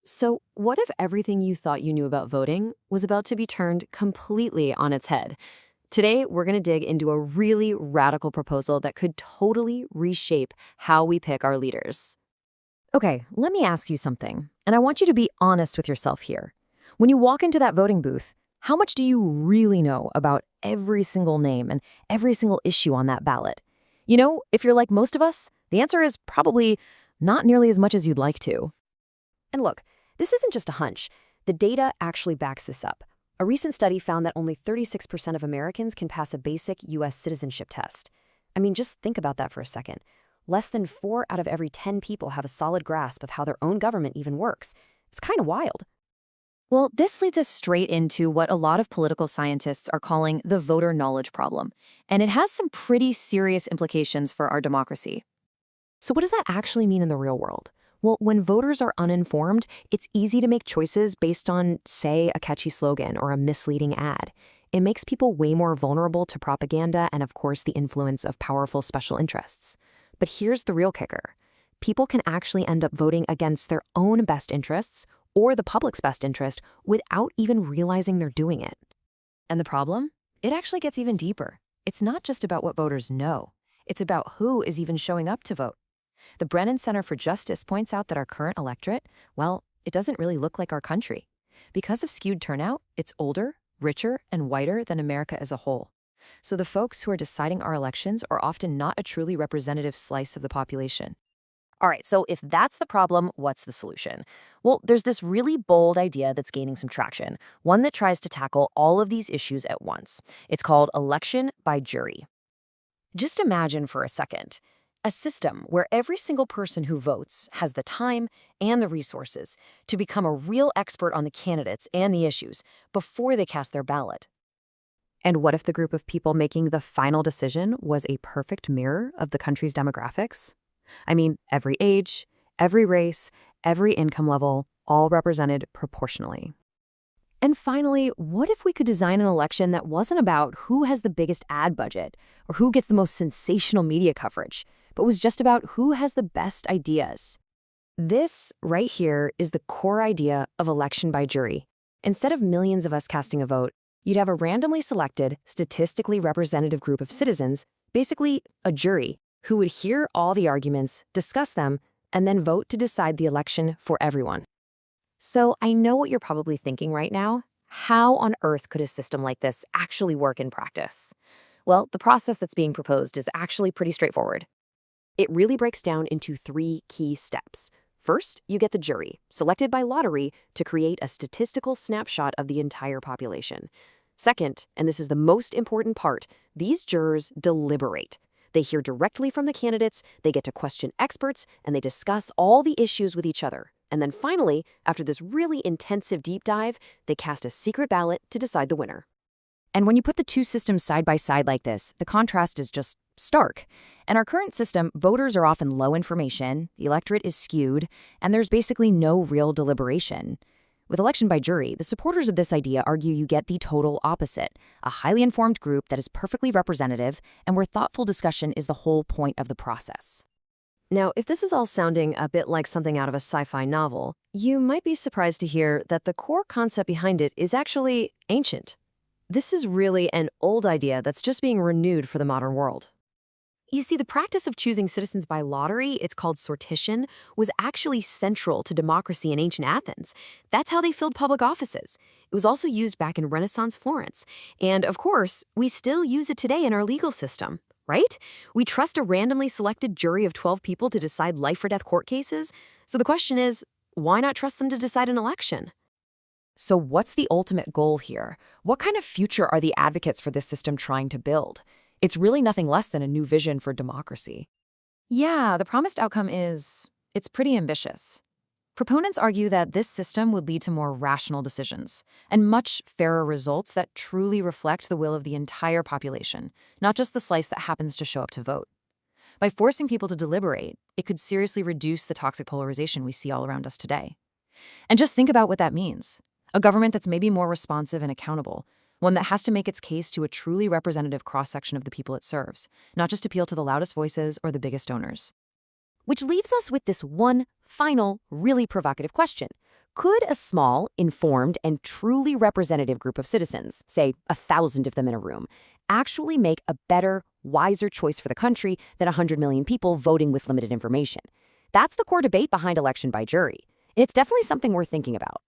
So, what if everything you thought you knew about voting was about to be turned completely on its head? Today, we're going to dig into a really radical proposal that could totally reshape how we pick our leaders. Okay, let me ask you something, and I want you to be honest with yourself here. When you walk into that voting booth, how much do you really know about every single name and every single issue on that ballot? If you're like most of us, the answer is probably not nearly as much as you'd like to. And look, this isn't just a hunch. The data actually backs this up. A recent study found that only 36% of Americans can pass a basic U.S. citizenship test. I mean, just think about that for a second. Less than 4 out of every 10 people have a solid grasp of how their own government even works. It's kind of wild. Well, this leads us straight into what a lot of political scientists are calling the voter knowledge problem. And it has some pretty serious implications for our democracy. So what does that actually mean in the real world? Well, when voters are uninformed, it's easy to make choices based on, say, a catchy slogan or a misleading ad. It makes people way more vulnerable to propaganda and, of course, the influence of powerful special interests. But here's the real kicker. People can actually end up voting against their own best interests or the public's best interest without even realizing they're doing it. And the problem? It actually gets even deeper. It's not just about what voters know. It's about who is even showing up to vote. The Brennan Center for Justice points out that our current electorate, well, it doesn't really look like our country. Because of skewed turnout, it's older, richer, and whiter than America as a whole. So the folks who are deciding our elections are often not a truly representative slice of the population. All right, so if that's the problem, what's the solution? Well, there's this really bold idea that's gaining some traction, one that tries to tackle all of these issues at once. It's called election by jury. Just imagine for a second a system where every single person who votes has the time and the resources to become a real expert on the candidates and the issues before they cast their ballot. And what if the group of people making the final decision was a perfect mirror of the country's demographics? I mean, every age, every race, every income level, all represented proportionally. And finally, what if we could design an election that wasn't about who has the biggest ad budget or who gets the most sensational media coverage, but was just about who has the best ideas? This, right here, is the core idea of election by jury. Instead of millions of us casting a vote, you'd have a randomly selected, statistically representative group of citizens, basically a jury, who would hear all the arguments, discuss them, and then vote to decide the election for everyone. So I know what you're probably thinking right now. How on earth could a system like this actually work in practice? Well, the process that's being proposed is actually pretty straightforward. It really breaks down into 3 key steps. First, you get the jury, selected by lottery to create a statistical snapshot of the entire population. Second, and this is the most important part, these jurors deliberate. They hear directly from the candidates, they get to question experts, and they discuss all the issues with each other. And then finally, after this really intensive deep dive, they cast a secret ballot to decide the winner. And when you put the two systems side by side like this, the contrast is just stark. In our current system, voters are often low information, the electorate is skewed, and there's basically no real deliberation. With election by jury, the supporters of this idea argue you get the total opposite, a highly informed group that is perfectly representative and where thoughtful discussion is the whole point of the process. Now, if this is all sounding a bit like something out of a sci-fi novel, you might be surprised to hear that the core concept behind it is actually ancient. This is really an old idea that's just being renewed for the modern world. You see, the practice of choosing citizens by lottery, it's called sortition, was actually central to democracy in ancient Athens. That's how they filled public offices. It was also used back in Renaissance Florence. And of course, we still use it today in our legal system, right? We trust a randomly selected jury of 12 people to decide life or death court cases. So the question is, why not trust them to decide an election? So what's the ultimate goal here? What kind of future are the advocates for this system trying to build? It's really nothing less than a new vision for democracy. Yeah, the promised outcome it's pretty ambitious. Proponents argue that this system would lead to more rational decisions and much fairer results that truly reflect the will of the entire population, not just the slice that happens to show up to vote. By forcing people to deliberate, it could seriously reduce the toxic polarization we see all around us today. And just think about what that means. A government that's maybe more responsive and accountable, one that has to make its case to a truly representative cross-section of the people it serves, not just appeal to the loudest voices or the biggest donors. Which leaves us with this one final, really provocative question. Could a small, informed, and truly representative group of citizens, say 1,000 of them in a room, actually make a better, wiser choice for the country than 100 million people voting with limited information? That's the core debate behind election by jury. And it's definitely something worth thinking about.